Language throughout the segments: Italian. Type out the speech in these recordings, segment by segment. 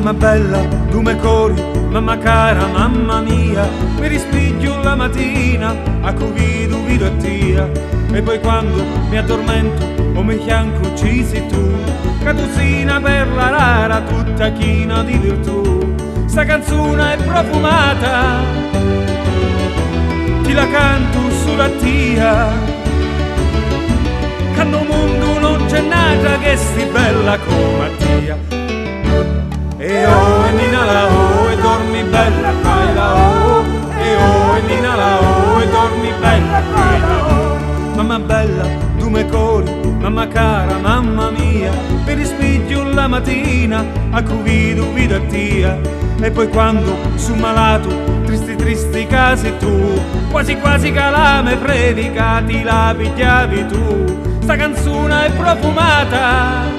Mamma bella, tu me cori, mamma cara, mamma mia, mi rispiglio la mattina, a cui tu vido a tia. E poi quando mi addormento o mi fianco ci sei tu, catusina per la rara, tutta china di virtù. Sta canzone è profumata, ti la canto sulla tia, che no mondo non c'è nata che sti bella come tia. E oh e nina la oh e dormi bella fai la oh, e oh e nina la oh e dormi bella fai la oh. Mamma bella tu me cori, mamma cara mamma mia, mi rispiglio la mattina a cui tu vido a tia. E poi quando su malato tristi casi tu, quasi calame predicati la pigliavi tu. Sta canzone è profumata,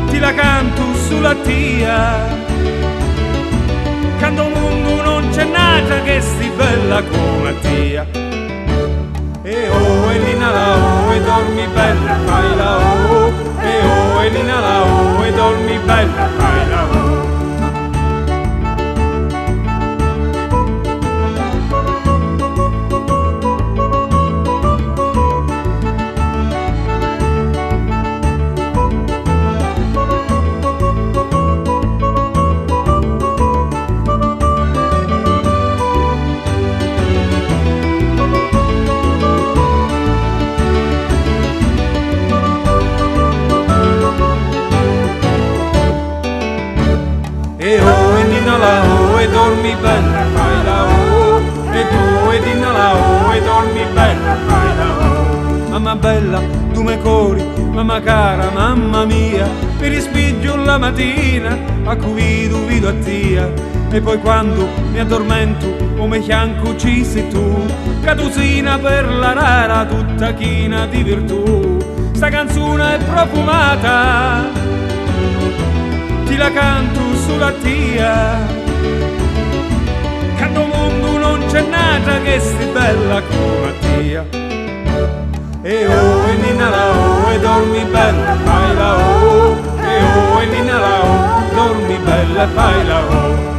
ti la canto sulla tia, canto mondo non c'è nata che sti bella come tia. E oh e nina la oh e dormi bella fai la oh, e oh e nina la oh e dormi bella fai la oh. E oh e nina la oh e dormi bella fai la oh, e tu e nina la oh e dormi bella fai la oh. Mamma bella tu me cori, mamma cara mamma mia, mi rispiglio la mattina a cui tu vido a tia. E poi quando mi addormento o mi fianco ci sei tu, catusina per la rara tutta china di virtù. Sta canzone è profumata, ti la canto sulla tia, che no mondo non c'è nata che sti bella come tia. E oh e nina la oh e dormi bella fai la oh, e oh e nina la oh dormi bella fai la oh.